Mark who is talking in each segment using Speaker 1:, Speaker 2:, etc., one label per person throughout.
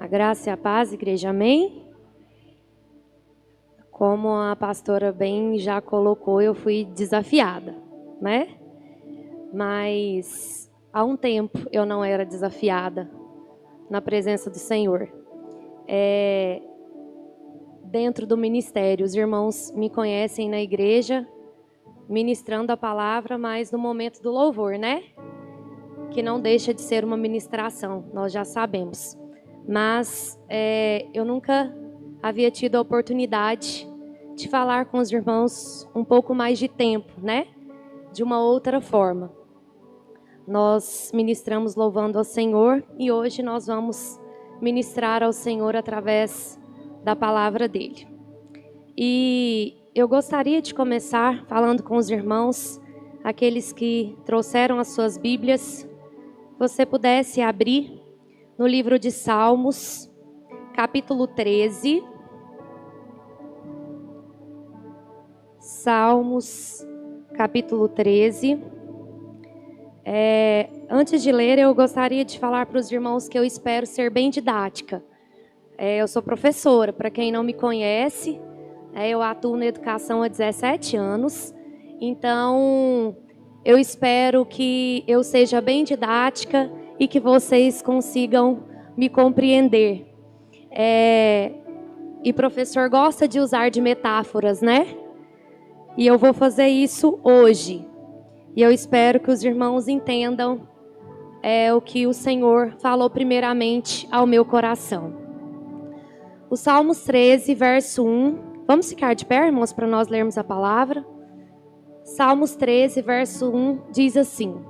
Speaker 1: A graça e a paz, igreja, amém? Como a pastora bem já colocou, eu fui desafiada, né? Mas há um tempo eu não era desafiada na presença do Senhor. Dentro do ministério, os irmãos me conhecem na igreja, ministrando a palavra, mas no momento do louvor, né? Que não deixa de ser uma ministração, nós já sabemos. Mas eu nunca havia tido a oportunidade de falar com os irmãos um pouco mais de tempo, né? De uma outra forma. Nós ministramos louvando ao Senhor e hoje nós vamos ministrar ao Senhor através da palavra dele. E eu gostaria de começar falando com os irmãos, aqueles que trouxeram as suas Bíblias, você pudesse abrir no livro de Salmos, capítulo 13. Salmos, capítulo 13. Antes de ler, eu gostaria de falar para os irmãos que eu espero ser bem didática. Eu sou professora, para quem não me conhece, eu atuo na educação há 17 anos, então eu espero que eu seja bem didática e que vocês consigam me compreender. E professor gosta de usar de metáforas, né? E eu vou fazer isso hoje. E eu espero que os irmãos entendam o que o Senhor falou primeiramente ao meu coração. O Salmos 13, verso 1. Vamos ficar de pé, irmãos, para nós lermos a palavra? Salmos 13, verso 1 diz assim: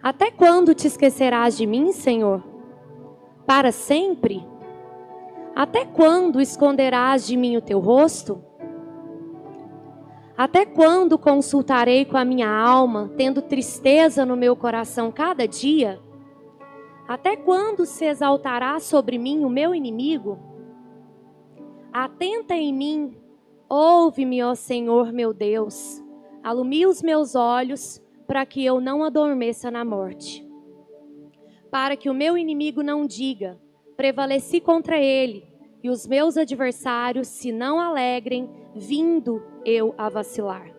Speaker 1: Até quando te esquecerás de mim, Senhor? Para sempre? Até quando esconderás de mim o teu rosto? Até quando consultarei com a minha alma, tendo tristeza no meu coração cada dia? Até quando se exaltará sobre mim o meu inimigo? Atenta em mim, ouve-me, ó Senhor meu Deus. Alumia os meus olhos, para que eu não adormeça na morte. Para que o meu inimigo não diga, prevaleci contra ele, e os meus adversários se não alegrem, vindo eu a vacilar.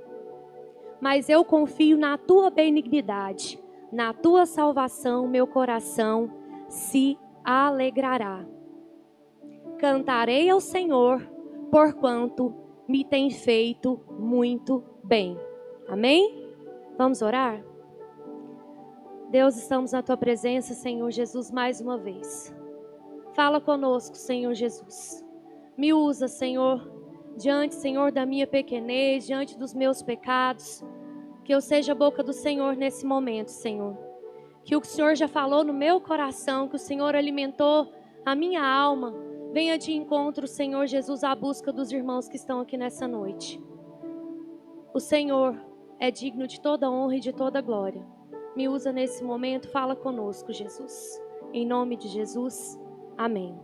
Speaker 1: Mas eu confio na tua benignidade, na tua salvação, meu coração se alegrará. Cantarei ao Senhor, porquanto me tem feito muito bem. Amém? Vamos orar? Deus, estamos na tua presença, Senhor Jesus, mais uma vez. Fala conosco, Senhor Jesus. Me usa, Senhor, diante, Senhor, da minha pequenez, diante dos meus pecados. Que eu seja a boca do Senhor nesse momento, Senhor. Que o Senhor já falou no meu coração, que o Senhor alimentou a minha alma. Venha de encontro, Senhor Jesus, à busca dos irmãos que estão aqui nessa noite. O Senhor é digno de toda honra e de toda glória. Me usa nesse momento, fala conosco, Jesus. Em nome de Jesus, amém.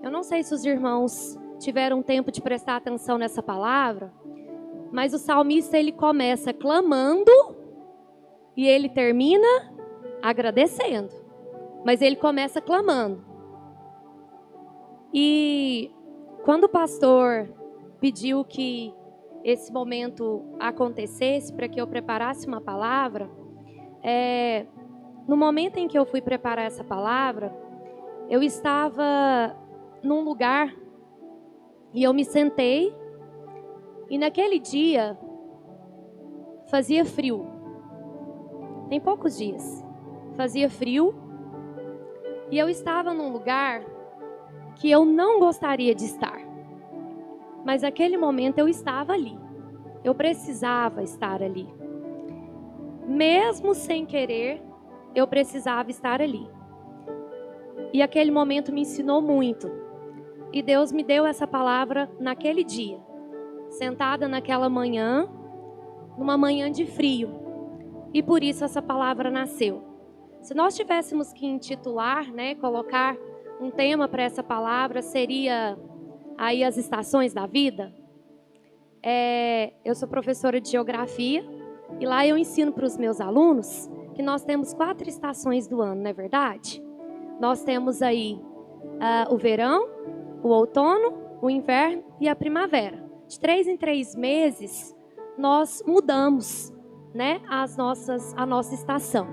Speaker 1: Eu não sei se os irmãos tiveram tempo de prestar atenção nessa palavra, mas o salmista, ele começa clamando e ele termina agradecendo. Mas ele começa clamando. E quando o pastor pediu que esse momento acontecesse para que eu preparasse uma palavra, no momento em que eu fui preparar essa palavra, eu estava num lugar e eu me sentei, e naquele dia fazia frio. Tem poucos dias. Fazia frio e eu estava num lugar que eu não gostaria de estar. Mas naquele momento eu estava ali. Eu precisava estar ali. Mesmo sem querer, eu precisava estar ali. E aquele momento me ensinou muito. E Deus me deu essa palavra naquele dia. Sentada naquela manhã, numa manhã de frio. E por isso essa palavra nasceu. Se nós tivéssemos que intitular, né, colocar um tema para essa palavra, seria aí as estações da vida. Eu sou professora de geografia e lá eu ensino para os meus alunos que nós temos 4 estações do ano, não é verdade? nós temos aí o verão, o outono, o inverno e a primavera. De 3 em 3 meses, nós mudamos, né, a nossa estação.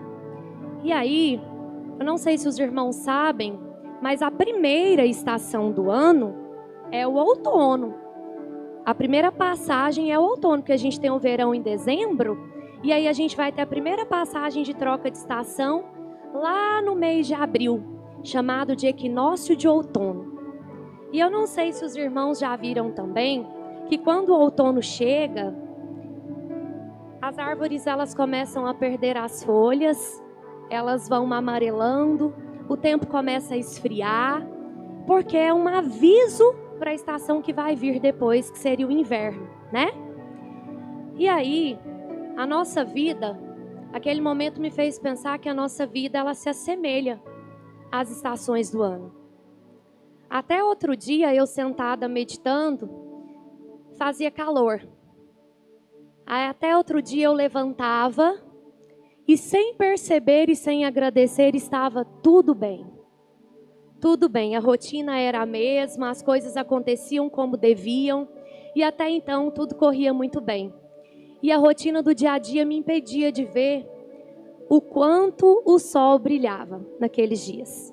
Speaker 1: E aí, eu não sei se os irmãos sabem, mas a primeira estação do ano é o outono. A primeira passagem é o outono, porque a gente tem o verão em dezembro, e aí a gente vai ter a primeira passagem de troca de estação lá no mês de abril, chamado de equinócio de outono. E eu não sei se os irmãos já viram também, que quando o outono chega, as árvores elas começam a perder as folhas, elas vão amarelando, o tempo começa a esfriar, porque é um aviso para a estação que vai vir depois, que seria o inverno, né? E aí, a nossa vida, aquele momento me fez pensar que a nossa vida ela se assemelha às estações do ano. Até outro dia, eu sentada meditando, fazia calor. Aí, até outro dia eu levantava e sem perceber e sem agradecer estava tudo bem. Tudo bem, a rotina era a mesma, as coisas aconteciam como deviam e até então tudo corria muito bem. E a rotina do dia a dia me impedia de ver o quanto o sol brilhava naqueles dias.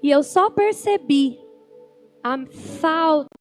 Speaker 1: E eu só percebi a falta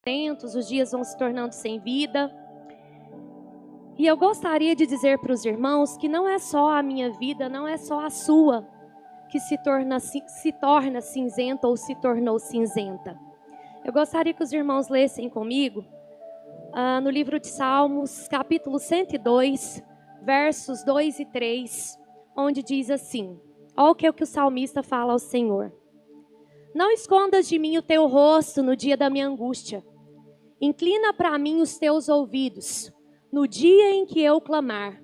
Speaker 1: os dias vão se tornando sem vida. E eu gostaria de dizer para os irmãos que não é só a minha vida, não é só a sua que se torna cinzenta ou se tornou cinzenta. Eu gostaria que os irmãos lessem comigo no livro de Salmos, capítulo 102, versos 2 e 3, onde diz assim, olha o que o salmista fala ao Senhor. Não escondas de mim o teu rosto no dia da minha angústia. Inclina para mim os teus ouvidos, no dia em que eu clamar.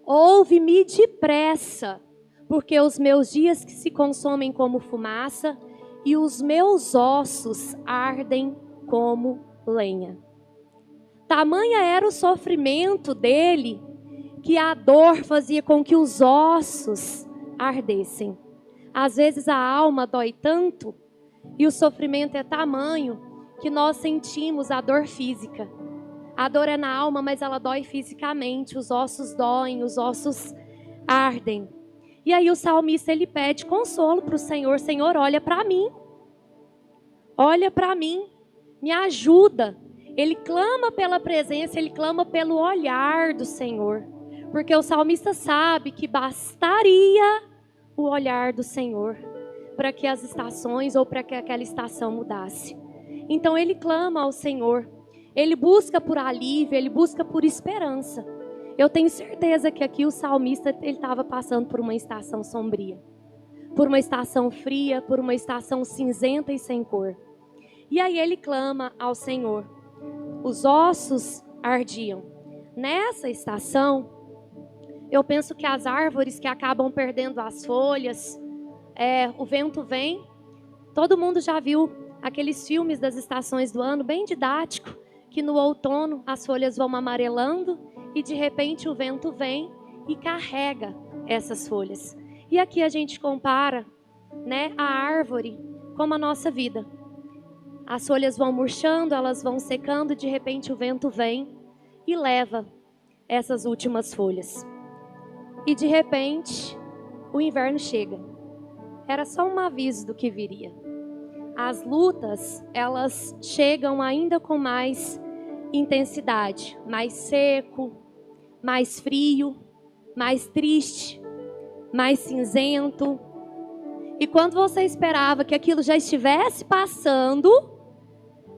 Speaker 1: Ouve-me depressa, porque os meus dias que se consomem como fumaça e os meus ossos ardem como lenha. Tamanha era o sofrimento dele, que a dor fazia com que os ossos ardessem. Às vezes a alma dói tanto e o sofrimento é tamanho que nós sentimos a dor física. A dor é na alma, mas ela dói fisicamente. Os ossos doem, os ossos ardem. E aí o salmista ele pede consolo para o Senhor. Senhor, olha para mim. Olha para mim. Me ajuda. Ele clama pela presença, ele clama pelo olhar do Senhor. Porque o salmista sabe que bastaria o olhar do Senhor para que as estações ou para que aquela estação mudasse. Então ele clama ao Senhor, ele busca por alívio, ele busca por esperança. Eu tenho certeza que aqui o salmista ele estava passando por uma estação sombria, por uma estação fria, por uma estação cinzenta e sem cor. E aí ele clama ao Senhor. Os ossos ardiam. Nessa estação, eu penso que as árvores que acabam perdendo as folhas, o vento vem. Todo mundo já viu aqueles filmes das estações do ano, bem didático, que no outono as folhas vão amarelando e de repente o vento vem e carrega essas folhas. E aqui a gente compara, né, a árvore como a nossa vida. As folhas vão murchando, elas vão secando, de repente o vento vem e leva essas últimas folhas. E de repente o inverno chega. era só um aviso do que viria. As lutas, elas chegam ainda com mais intensidade, mais seco, mais frio, mais triste, mais cinzento. E quando você esperava que aquilo já estivesse passando,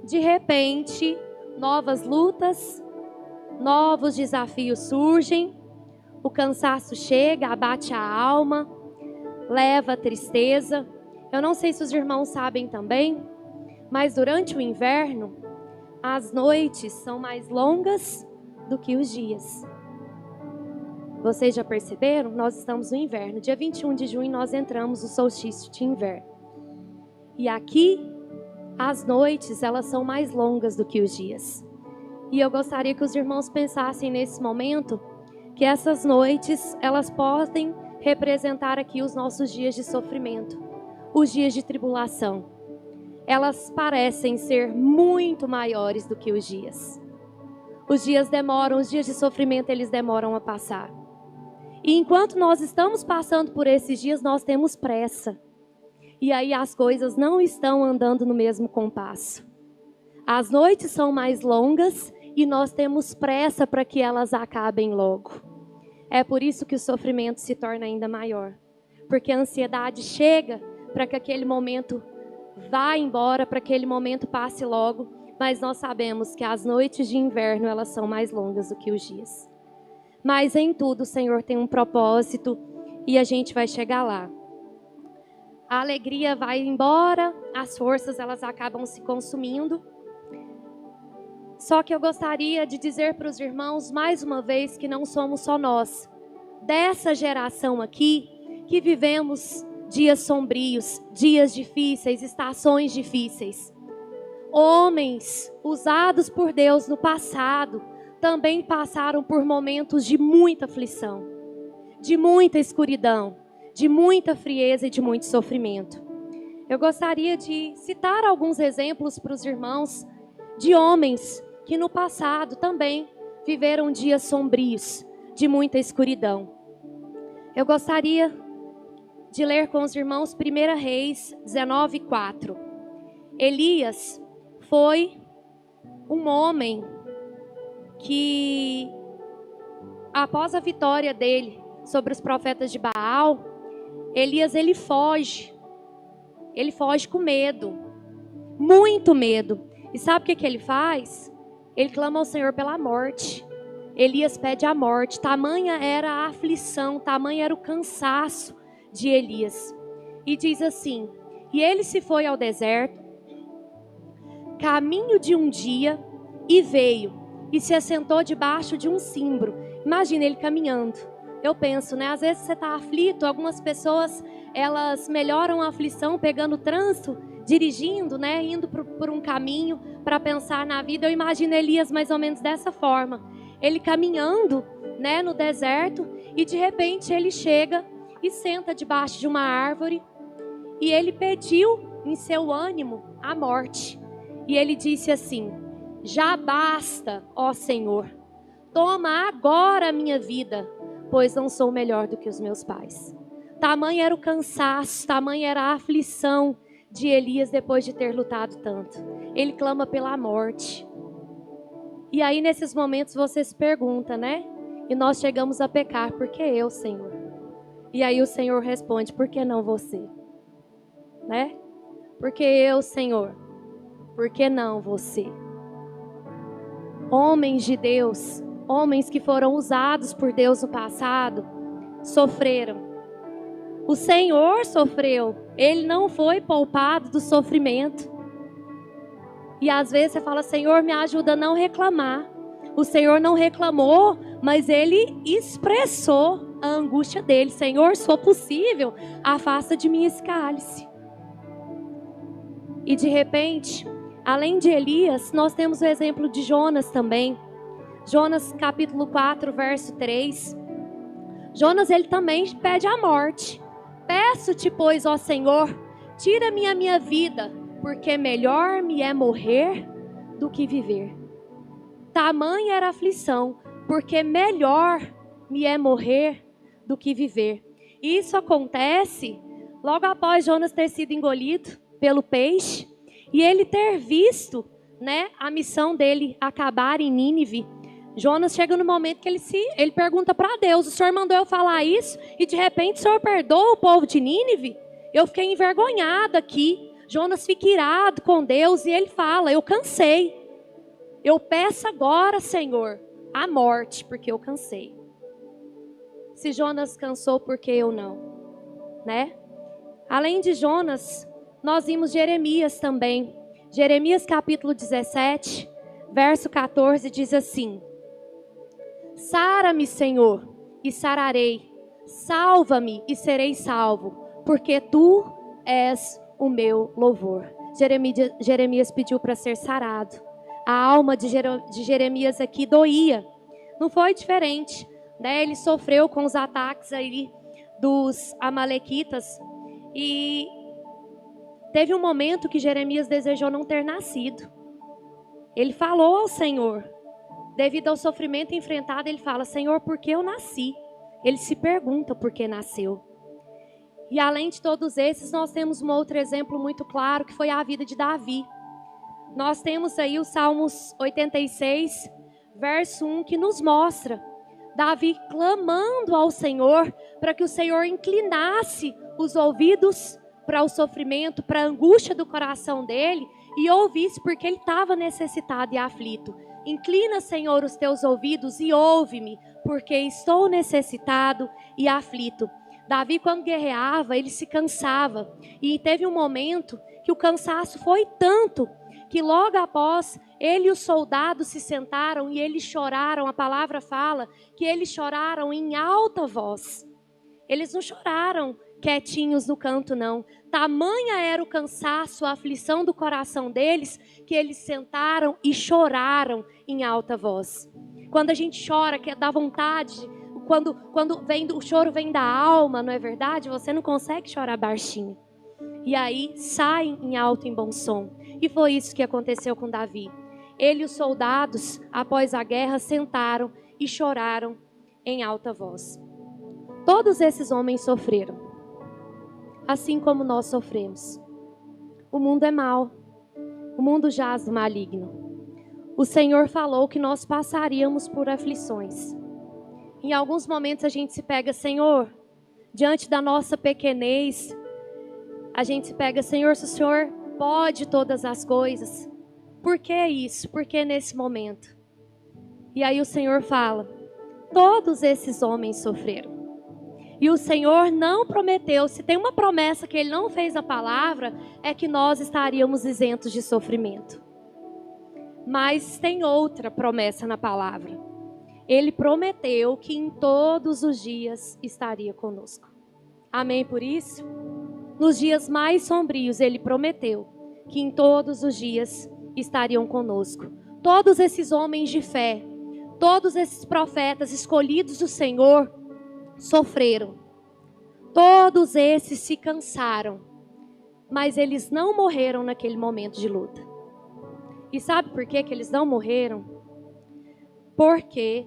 Speaker 1: de repente, novas lutas, novos desafios surgem, o cansaço chega, abate a alma, leva a tristeza. Eu não sei se os irmãos sabem também, mas durante o inverno, as noites são mais longas do que os dias. Vocês já perceberam? Nós estamos no inverno. Dia 21 de junho nós entramos no solstício de inverno. E aqui, as noites, elas são mais longas do que os dias. E eu gostaria que os irmãos pensassem nesse momento que essas noites, elas podem representar aqui os nossos dias de sofrimento, os dias de tribulação. Elas parecem ser muito maiores do que os dias. Os dias demoram, os dias de sofrimento, eles demoram a passar. E enquanto nós estamos passando por esses dias, nós temos pressa. E aí as coisas não estão andando no mesmo compasso. As noites são mais longas e nós temos pressa para que elas acabem logo. É por isso que o sofrimento se torna ainda maior. Porque a ansiedade chega para que aquele momento vá embora, para que aquele momento passe logo. Mas nós sabemos que as noites de inverno, elas são mais longas do que os dias. Mas em tudo o Senhor tem um propósito e a gente vai chegar lá. A alegria vai embora, as forças elas acabam se consumindo. Só que eu gostaria de dizer para os irmãos mais uma vez que não somos só nós, dessa geração aqui, que vivemos dias sombrios, dias difíceis, estações difíceis. Homens usados por Deus no passado também passaram por momentos de muita aflição, de muita escuridão, de muita frieza e de muito sofrimento. Eu gostaria de citar alguns exemplos para os irmãos de homens que no passado também viveram dias sombrios, de muita escuridão. Eu gostaria de ler com os irmãos 1 Reis 19:4. Elias foi um homem que, após a vitória dele sobre os profetas de Baal, Elias ele foge com medo, muito medo. E sabe o que ele faz? Ele clama ao Senhor pela morte. Elias pede a morte. Tamanha era a aflição, tamanha era o cansaço de Elias. E diz assim: e ele se foi ao deserto, caminho de um dia, e veio e se assentou debaixo de um cimbro. Imagina ele caminhando. Eu penso, né? Às vezes você está aflito, algumas pessoas, elas melhoram a aflição pegando trânsito, dirigindo, né? Indo por um caminho para pensar na vida. Eu imagino Elias mais ou menos dessa forma. Ele caminhando, né? No deserto, e de repente ele chega e senta debaixo de uma árvore. E ele pediu em seu ânimo a morte. E ele disse assim: já basta, ó Senhor, toma agora a minha vida, pois não sou melhor do que os meus pais. Tamanho era o cansaço, tamanho era a aflição de Elias depois de ter lutado tanto. Ele clama pela morte. E aí nesses momentos você se pergunta, né? E nós chegamos a pecar, por que eu, Senhor? E aí o Senhor responde: por que não você? Né? Por que eu, Senhor? Por que não você? Homens de Deus, homens que foram usados por Deus no passado, sofreram. O Senhor sofreu, Ele não foi poupado do sofrimento. E às vezes você fala: Senhor, me ajuda a não reclamar. O Senhor não reclamou, mas Ele expressou a angústia dele. Senhor, se for possível, afasta de mim esse cálice. E de repente, além de Elias, nós temos o exemplo de Jonas também. Jonas capítulo 4, verso 3. Jonas, ele também pede a morte. Peço-te, pois, ó Senhor, tira-me a minha vida, porque melhor me é morrer do que viver. Tamanha era a aflição, porque melhor me é morrer do que viver. E isso acontece Logo após Jonas ter sido engolido pelo peixe e ele ter visto, né, a missão dele acabar em Nínive, Jonas chega no momento que ele pergunta para Deus: o Senhor mandou eu falar isso e de repente o Senhor perdoa o povo de Nínive? Eu fiquei envergonhado aqui. Jonas fica irado com Deus e ele fala: eu cansei. Eu peço agora, Senhor, a morte, porque eu cansei. Se Jonas cansou, por que eu não? Né? Além de Jonas, nós vimos Jeremias também. Jeremias capítulo 17, verso 14 diz assim: Sara-me, Senhor, e sararei. Salva-me e serei salvo, porque tu és o meu louvor. Jeremias pediu para ser sarado. A alma de Jeremias aqui doía. Não foi diferente, né? Ele sofreu com os ataques aí dos amalequitas. E teve um momento que Jeremias desejou não ter nascido. Ele falou ao Senhor, devido ao sofrimento enfrentado, ele fala: Senhor, por que eu nasci? Ele se pergunta por que nasceu. E além de todos esses, nós temos um outro exemplo muito claro, que foi a vida de Davi. Nós temos aí o Salmos 86, verso 1, que nos mostra Davi clamando ao Senhor para que o Senhor inclinasse os ouvidos para o sofrimento, para a angústia do coração dele e ouvisse, porque ele estava necessitado e aflito. Inclina, Senhor, os teus ouvidos e ouve-me, porque estou necessitado e aflito. Davi, quando guerreava, ele se cansava. E teve um momento que o cansaço foi tanto que logo após ele e os soldados se sentaram e eles choraram. A palavra fala que eles choraram em alta voz. Eles não choraram quietinhos no canto, não. Tamanha era o cansaço, a aflição do coração deles, que eles sentaram e choraram em alta voz. Quando a gente chora, que dá vontade, quando o choro vem da alma, não é verdade? Você não consegue chorar baixinho. E aí sai em alto, em bom som. E foi isso que aconteceu com Davi. Ele e os soldados, após a guerra, sentaram e choraram em alta voz. Todos esses homens sofreram, assim como nós sofremos. O mundo é mau, o mundo jaz do maligno. O Senhor falou que nós passaríamos por aflições. Em alguns momentos a gente se pega: Senhor, diante da nossa pequenez, a gente se pega: Senhor, se o Senhor pode todas as coisas, por que isso? Por que nesse momento? E aí o Senhor fala: todos esses homens sofreram. E o Senhor não prometeu, se tem uma promessa que Ele não fez na palavra, é que nós estaríamos isentos de sofrimento. Mas tem outra promessa na palavra. Ele prometeu que em todos os dias estaria conosco. Amém por isso? Nos dias mais sombrios, Ele prometeu que em todos os dias estariam conosco. Todos esses homens de fé, todos esses profetas escolhidos do Senhor, sofreram. Todos esses se cansaram, mas eles não morreram naquele momento de luta. E sabe por que eles não morreram? Porque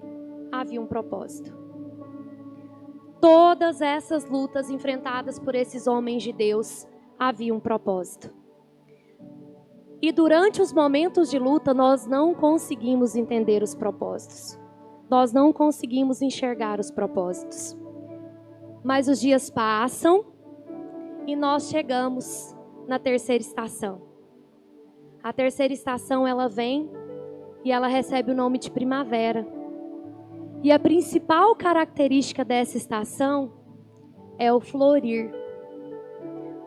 Speaker 1: havia um propósito. Todas essas lutas enfrentadas por esses homens de Deus havia um propósito. E durante os momentos de luta nós não conseguimos entender os propósitos. Nós não conseguimos enxergar os propósitos. Mas os dias passam e nós chegamos na terceira estação. A terceira estação, ela vem e ela recebe o nome de primavera. E a principal característica dessa estação é o florir.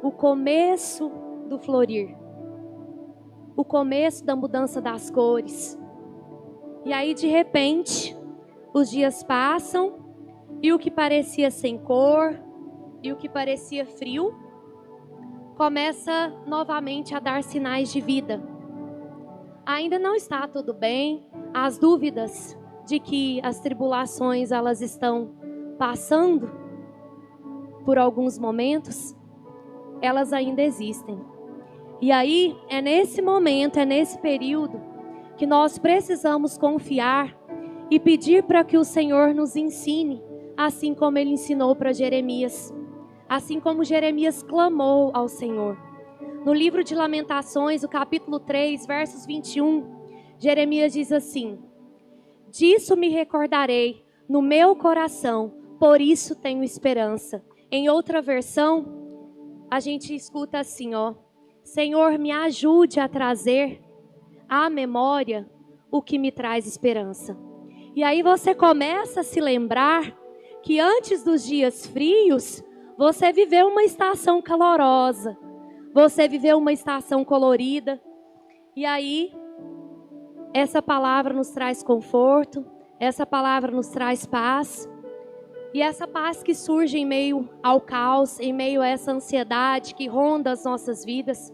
Speaker 1: O começo do florir. O começo da mudança das cores. E aí, de repente, os dias passam e o que parecia sem cor e o que parecia frio começa novamente a dar sinais de vida. Ainda não está tudo bem, as dúvidas de que as tribulações elas estão passando por alguns momentos, elas ainda existem. E aí é nesse momento, é nesse período que nós precisamos confiar e pedir para que o Senhor nos ensine, assim como Ele ensinou para Jeremias. assim como Jeremias clamou ao Senhor. No livro de Lamentações, o capítulo 3, versos 21, Jeremias diz assim: disso me recordarei no meu coração, por isso tenho esperança. Em outra versão, a gente escuta assim, Senhor, me ajude a trazer à memória o que me traz esperança. E aí você começa a se lembrar que antes dos dias frios, você viveu uma estação calorosa, você viveu uma estação colorida. E aí, essa palavra nos traz conforto, essa palavra nos traz paz. E essa paz que surge em meio ao caos, em meio a essa ansiedade que ronda as nossas vidas.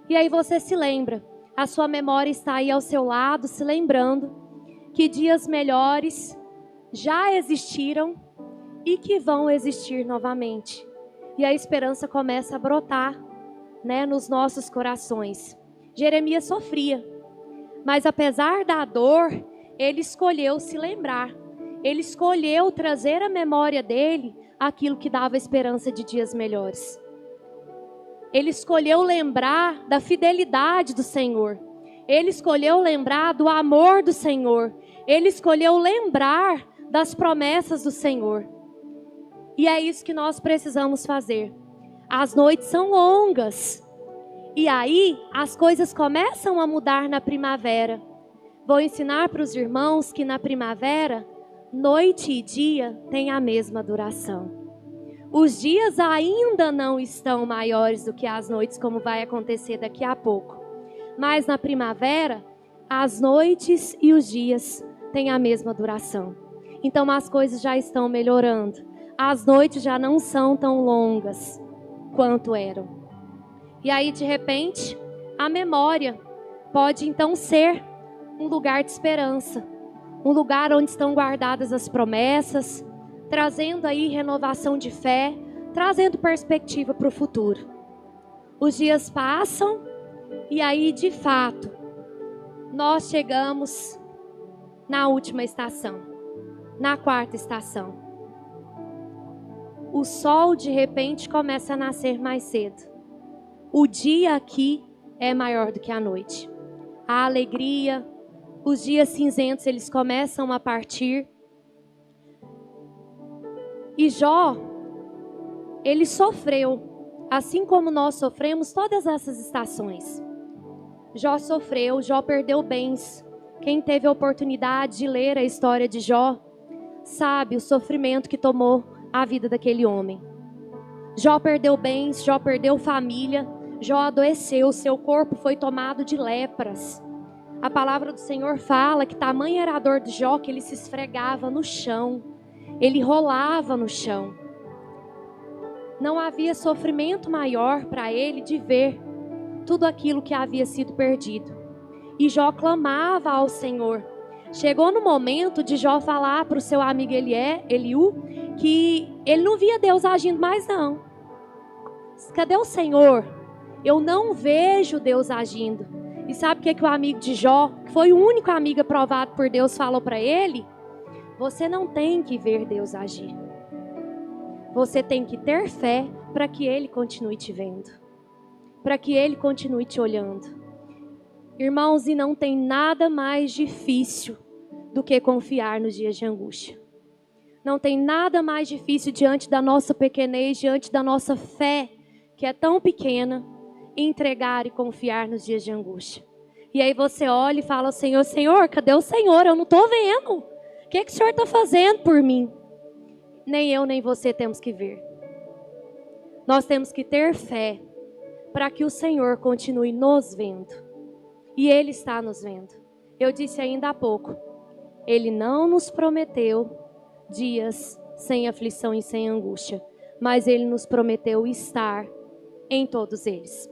Speaker 1: E aí você se lembra, a sua memória está aí ao seu lado, se lembrando que dias melhores já existiram e que vão existir novamente. E a esperança começa a brotar, nos nossos corações. Jeremias sofria, mas apesar da dor, ele escolheu se lembrar. Ele escolheu trazer à memória dele aquilo que dava esperança de dias melhores. Ele escolheu lembrar da fidelidade do Senhor. Ele escolheu lembrar do amor do Senhor. Ele escolheu lembrar das promessas do Senhor. E é isso que nós precisamos fazer. As noites são longas. E aí as coisas começam a mudar na primavera. Vou ensinar para os irmãos que na primavera, noite e dia têm a mesma duração. Os dias ainda não estão maiores do que as noites, como vai acontecer daqui a pouco. Mas na primavera, as noites e os dias têm a mesma duração. Então as coisas já estão melhorando. As noites já não são tão longas quanto eram. E aí, de repente, a memória pode então ser um lugar de esperança. Um lugar onde estão guardadas as promessas, trazendo aí renovação de fé, trazendo perspectiva para o futuro. Os dias passam e aí, de fato, nós chegamos na última estação, na quarta estação. O sol, de repente, começa a nascer mais cedo. O dia aqui é maior do que a noite. A alegria, os dias cinzentos, eles começam a partir. E Jó, ele sofreu, assim como nós sofremos todas essas estações. Jó sofreu, Jó perdeu bens. Quem teve a oportunidade de ler a história de Jó, sabe o sofrimento que tomou a vida daquele homem. Jó perdeu bens, Jó perdeu família, Jó adoeceu, seu corpo foi tomado de lepras. A palavra do Senhor fala que tamanha era a dor de Jó que ele se esfregava no chão. Ele rolava no chão. Não havia sofrimento maior para ele de ver tudo aquilo que havia sido perdido. E Jó clamava ao Senhor. Chegou no momento de Jó falar para o seu amigo Eliú que ele não via Deus agindo mais não. Cadê o Senhor? Eu não vejo Deus agindo. E sabe o que o amigo de Jó, que foi o único amigo aprovado por Deus, falou para ele? Você não tem que ver Deus agir. Você tem que ter fé para que Ele continue te vendo. Para que Ele continue te olhando. Irmãos, e não tem nada mais difícil do que confiar nos dias de angústia. Não tem nada mais difícil diante da nossa pequenez, diante da nossa fé, que é tão pequena, entregar e confiar nos dias de angústia. E aí você olha e fala ao Senhor, Senhor, cadê o Senhor? Eu não estou vendo. O que o Senhor está fazendo por mim? Nem eu, nem você temos que ver. Nós temos que ter fé para que o Senhor continue nos vendo. E Ele está nos vendo. Eu disse ainda há pouco, Ele não nos prometeu dias sem aflição e sem angústia, mas Ele nos prometeu estar em todos eles.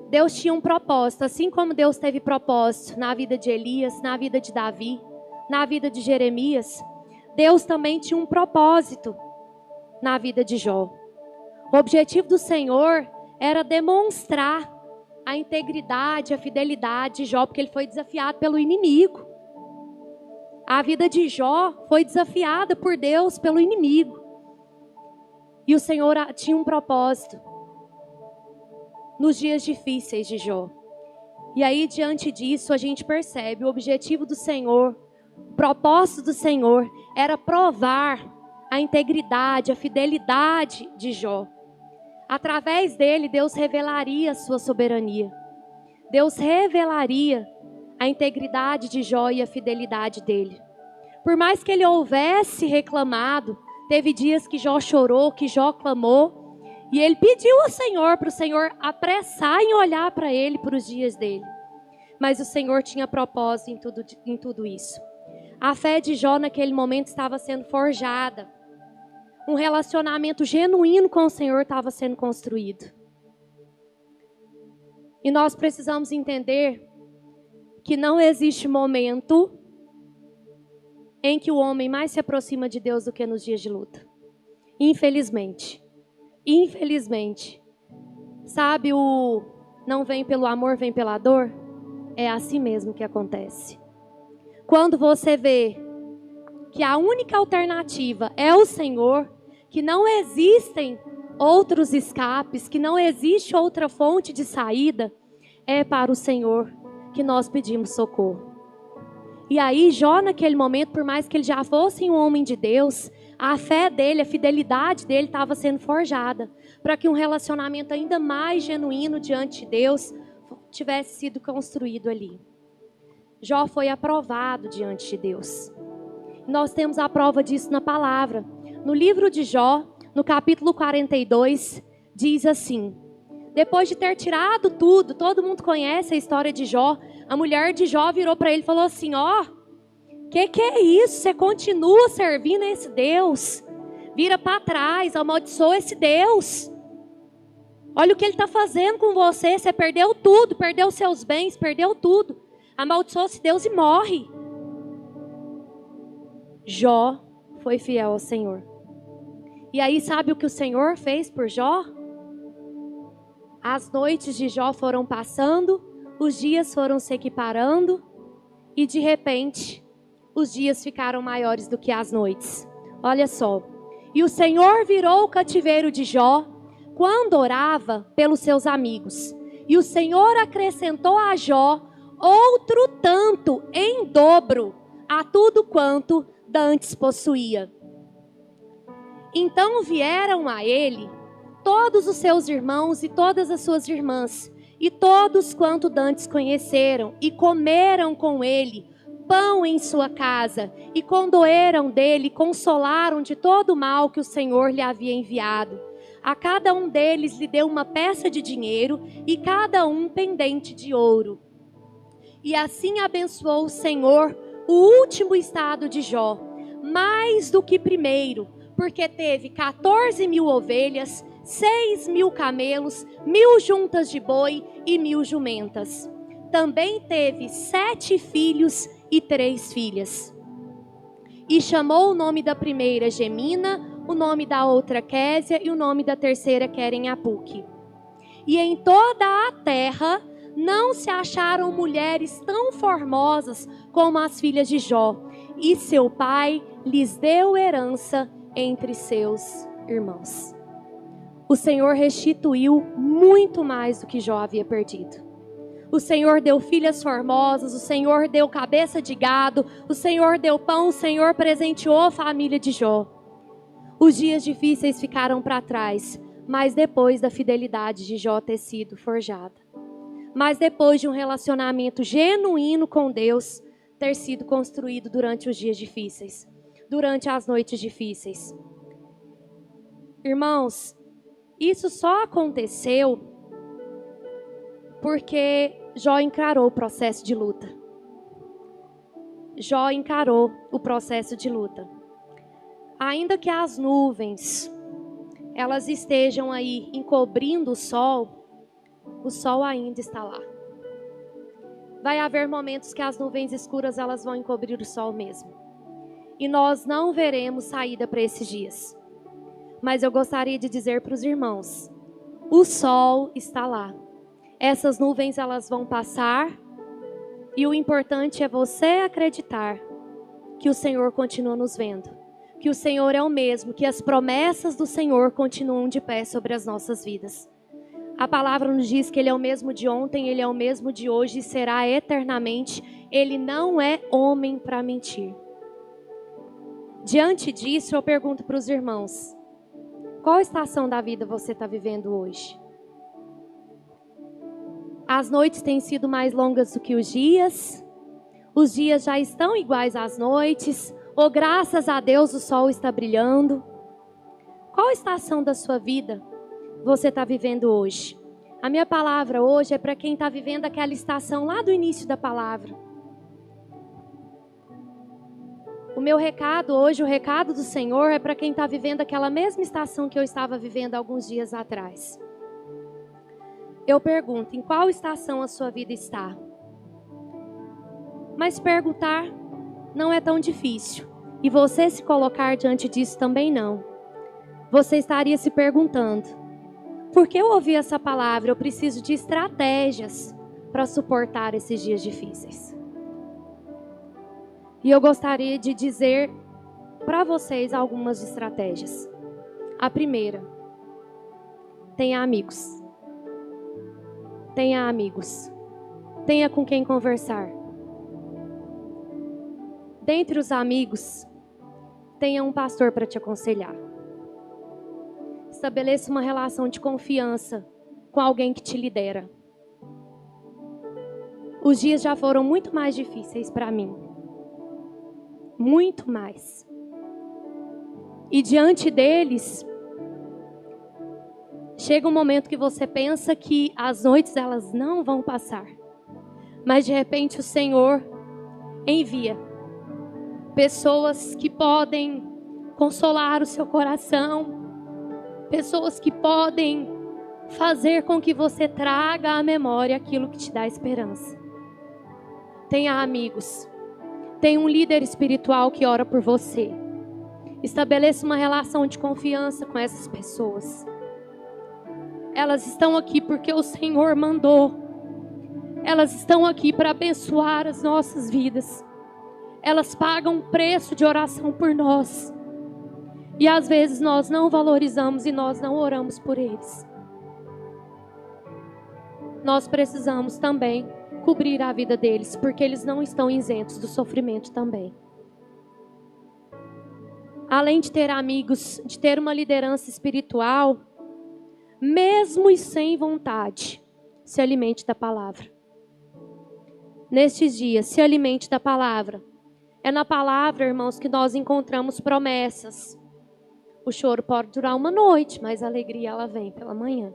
Speaker 1: Deus tinha um propósito, assim como Deus teve propósito na vida de Elias, na vida de Davi, na vida de Jeremias, Deus também tinha um propósito na vida de Jó. O objetivo do Senhor era demonstrar a integridade, a fidelidade de Jó, porque ele foi desafiado pelo inimigo. A vida de Jó foi desafiada por Deus pelo inimigo. E o Senhor tinha um propósito nos dias difíceis de Jó. E aí, diante disso, a gente percebe o objetivo do Senhor, o propósito do Senhor era provar a integridade, a fidelidade de Jó. Através dele, Deus revelaria a sua soberania. Deus revelaria a integridade de Jó e a fidelidade dele. Por mais que ele houvesse reclamado, teve dias que Jó chorou, que Jó clamou, e ele pediu ao Senhor, para o Senhor apressar em olhar para ele para os dias dele. Mas o Senhor tinha propósito em tudo isso. A fé de Jó naquele momento estava sendo forjada. Um relacionamento genuíno com o Senhor estava sendo construído. E nós precisamos entender que não existe momento em que o homem mais se aproxima de Deus do que nos dias de luta. Infelizmente. Infelizmente. Sabe o não vem pelo amor, vem pela dor? É assim mesmo que acontece. Quando você vê que a única alternativa é o Senhor, que não existem outros escapes, que não existe outra fonte de saída, é para o Senhor que nós pedimos socorro. E aí Jó naquele momento, por mais que ele já fosse um homem de Deus, a fé dele, a fidelidade dele estava sendo forjada, para que um relacionamento ainda mais genuíno diante de Deus tivesse sido construído ali. Jó foi aprovado diante de Deus. Nós temos a prova disso na palavra. No livro de Jó, no capítulo 42, diz assim: depois de ter tirado tudo, todo mundo conhece a história de Jó, a mulher de Jó virou para ele e falou assim: ó, que é isso? Você continua servindo esse Deus? Vira para trás, amaldiçoa esse Deus. Olha o que ele está fazendo com você. Você perdeu tudo, perdeu seus bens, perdeu tudo. Amaldiçoa esse Deus e morre. Jó foi fiel ao Senhor. E aí sabe o que o Senhor fez por Jó? As noites de Jó foram passando, os dias foram se equiparando e de repente os dias ficaram maiores do que as noites. Olha só. E o Senhor virou o cativeiro de Jó quando orava pelos seus amigos. E o Senhor acrescentou a Jó outro tanto em dobro a tudo quanto dantes possuía. Então vieram a ele todos os seus irmãos e todas as suas irmãs, e todos quanto dantes conheceram, e comeram com ele pão em sua casa, e condoeram dele, consolaram de todo o mal que o Senhor lhe havia enviado. A cada um deles lhe deu uma peça de dinheiro, e cada um pendente de ouro. E assim abençoou o Senhor o último estado de Jó, mais do que primeiro, porque teve 14.000 ovelhas, 6.000 camelos, 1.000 juntas de boi e 1.000 jumentas. Também teve 7 filhos e 3 filhas. E chamou o nome da primeira Gemina, o nome da outra Késia e o nome da terceira Queren-Apuque. E em toda a terra não se acharam mulheres tão formosas como as filhas de Jó, e seu pai lhes deu herança entre seus irmãos. O Senhor restituiu muito mais do que Jó havia perdido. O Senhor deu filhas formosas, o Senhor deu cabeça de gado, o Senhor deu pão, o Senhor presenteou a família de Jó. Os dias difíceis ficaram para trás, mas depois da fidelidade de Jó ter sido forjada. Mas depois de um relacionamento genuíno com Deus ter sido construído durante os dias difíceis, durante as noites difíceis. Irmãos, isso só aconteceu porque Jó encarou o processo de luta. Jó encarou o processo de luta. Ainda que as nuvens, elas estejam aí encobrindo o sol ainda está lá. Vai haver momentos que as nuvens escuras elas vão encobrir o sol mesmo. E nós não veremos saída para esses dias. Mas eu gostaria de dizer para os irmãos, o sol está lá. Essas nuvens elas vão passar e o importante é você acreditar que o Senhor continua nos vendo. que o Senhor é o mesmo, que as promessas do Senhor continuam de pé sobre as nossas vidas. A palavra nos diz que Ele é o mesmo de ontem, Ele é o mesmo de hoje e será eternamente. Ele não é homem para mentir. Diante disso, eu pergunto para os irmãos: qual estação da vida você está vivendo hoje? As noites têm sido mais longas do que os dias? Os dias já estão iguais às noites? Ou graças a Deus o sol está brilhando? Qual estação da sua vida você está vivendo hoje? A minha palavra hoje é para quem está vivendo aquela estação lá do início da palavra. O meu recado hoje, o recado do Senhor, é para quem está vivendo aquela mesma estação que eu estava vivendo alguns dias atrás. Eu pergunto, em qual estação a sua vida está? Mas perguntar não é tão difícil. E você se colocar diante disso também não. Você estaria se perguntando: por que eu ouvi essa palavra? Eu preciso de estratégias para suportar esses dias difíceis. E eu gostaria de dizer para vocês algumas estratégias. A primeira: tenha amigos. Tenha amigos. Tenha com quem conversar. Dentre os amigos, tenha um pastor para te aconselhar. Estabeleça uma relação de confiança com alguém que te lidera. Os dias já foram muito mais difíceis para mim. Muito mais. E diante deles, chega um momento que você pensa que as noites elas não vão passar. Mas de repente o Senhor envia pessoas que podem consolar o seu coração. Pessoas que podem fazer com que você traga à memória aquilo que te dá esperança. Tenha amigos. Tenha um líder espiritual que ora por você. Estabeleça uma relação de confiança com essas pessoas. Elas estão aqui porque o Senhor mandou. Elas estão aqui para abençoar as nossas vidas. Elas pagam um preço de oração por nós. E às vezes nós não valorizamos e nós não oramos por eles. Nós precisamos também cobrir a vida deles, porque eles não estão isentos do sofrimento também. Além de ter amigos, de ter uma liderança espiritual, mesmo e sem vontade, se alimente da palavra. Nestes dias, se alimente da palavra. É na palavra, irmãos, que nós encontramos promessas. O choro pode durar uma noite, mas a alegria ela vem pela manhã.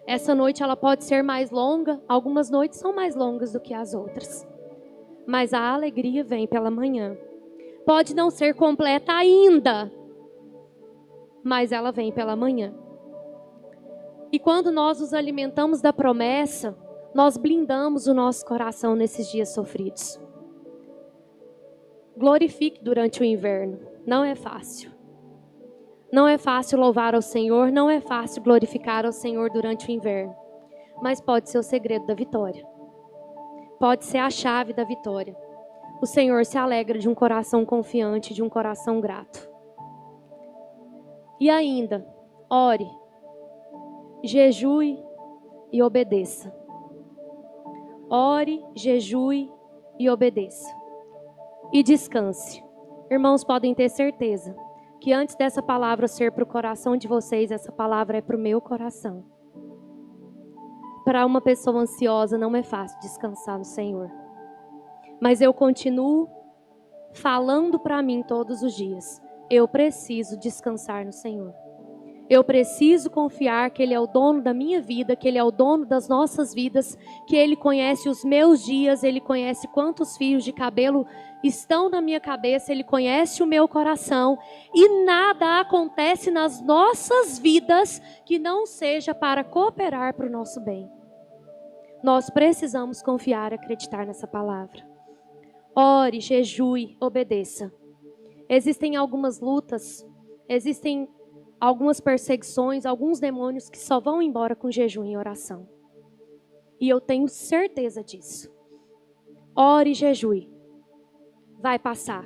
Speaker 1: Essa noite ela pode ser mais longa, algumas noites são mais longas do que as outras. Mas a alegria vem pela manhã. Pode não ser completa ainda, mas ela vem pela manhã. E quando nós nos alimentamos da promessa, nós blindamos o nosso coração nesses dias sofridos. Glorifique durante o inverno. Não é fácil. Não é fácil louvar ao Senhor, não é fácil glorificar ao Senhor durante o inverno. Mas pode ser o segredo da vitória. Pode ser a chave da vitória. O Senhor se alegra de um coração confiante, de um coração grato. E ainda, ore, jejue e obedeça. Ore, jejue e obedeça. E descanse. Irmãos, podem ter certeza que antes dessa palavra ser para o coração de vocês, essa palavra é para o meu coração. Para uma pessoa ansiosa não é fácil descansar no Senhor. Mas eu continuo falando para mim todos os dias. Eu preciso descansar no Senhor. Eu preciso confiar que Ele é o dono da minha vida, que Ele é o dono das nossas vidas, que Ele conhece os meus dias, Ele conhece quantos fios de cabelo estão na minha cabeça, Ele conhece o meu coração, e nada acontece nas nossas vidas que não seja para cooperar para o nosso bem. Nós precisamos confiar e acreditar nessa palavra. Ore, jejue, obedeça. Existem algumas lutas, existem algumas perseguições, alguns demônios que só vão embora com jejum e oração. E eu tenho certeza disso. Ore e jejue. Vai passar.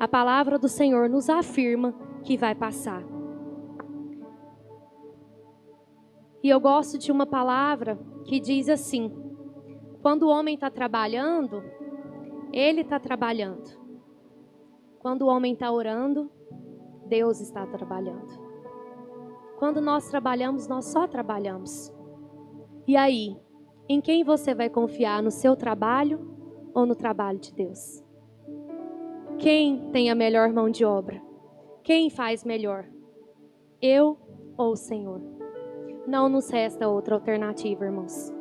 Speaker 1: A palavra do Senhor nos afirma que vai passar. E eu gosto de uma palavra que diz assim: quando o homem está trabalhando, ele está trabalhando. Quando o homem está orando, Deus está trabalhando. Quando nós trabalhamos, nós só trabalhamos. E aí, em quem você vai confiar? No seu trabalho ou no trabalho de Deus? Quem tem a melhor mão de obra? Quem faz melhor? Eu ou o Senhor? Não nos resta outra alternativa, irmãos.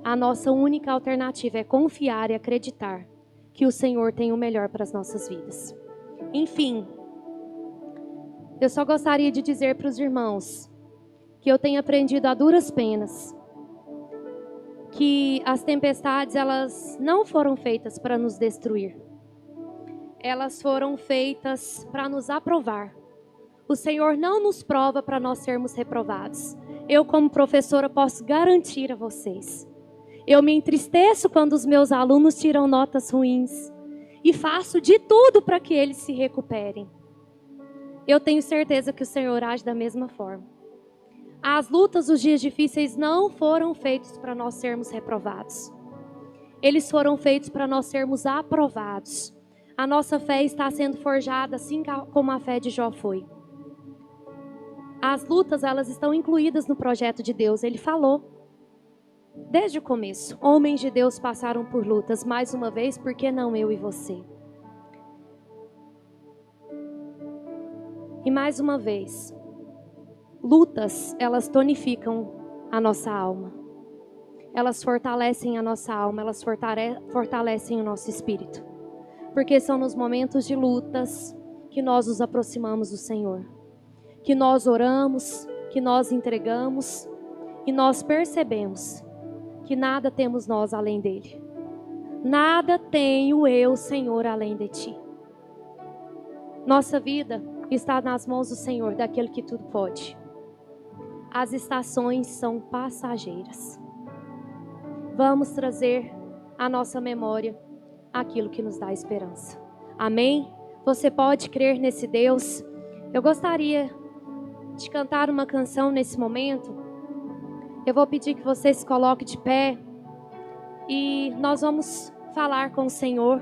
Speaker 1: A nossa única alternativa é confiar e acreditar que o Senhor tem o melhor para as nossas vidas. Enfim, eu só gostaria de dizer para os irmãos que eu tenho aprendido a duras penas que as tempestades, elas não foram feitas para nos destruir. Elas foram feitas para nos aprovar. O Senhor não nos prova para nós sermos reprovados. Eu, como professora, posso garantir a vocês. Eu me entristeço quando os meus alunos tiram notas ruins e faço de tudo para que eles se recuperem. Eu tenho certeza que o Senhor age da mesma forma. As lutas, os dias difíceis não foram feitos para nós sermos reprovados. Eles foram feitos para nós sermos aprovados. A nossa fé está sendo forjada assim como a fé de Jó foi. As lutas, elas estão incluídas no projeto de Deus. Ele falou desde o começo: homens de Deus passaram por lutas. Mais uma vez, por que não eu e você? E mais uma vez, lutas, elas tonificam a nossa alma. Elas fortalecem a nossa alma, elas fortalecem o nosso espírito. Porque são nos momentos de lutas que nós nos aproximamos do Senhor. Que nós oramos, que nós entregamos e nós percebemos que nada temos nós além dele. Nada tenho eu, Senhor, além de ti. Nossa vida está nas mãos do Senhor, daquele que tudo pode. As estações são passageiras. Vamos trazer à nossa memória aquilo que nos dá esperança. Amém? Você pode crer nesse Deus? Eu gostaria de cantar uma canção nesse momento. Eu vou pedir que você se coloque de pé e nós vamos falar com o Senhor.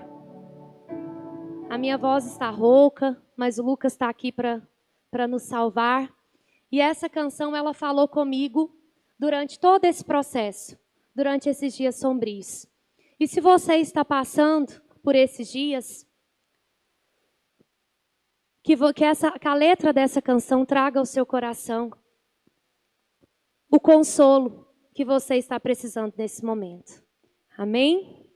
Speaker 1: A minha voz está rouca, mas o Lucas está aqui para nos salvar. E essa canção, ela falou comigo durante todo esse processo, durante esses dias sombrios. E se você está passando por esses dias, que a letra dessa canção traga ao seu coração o consolo que você está precisando nesse momento. Amém?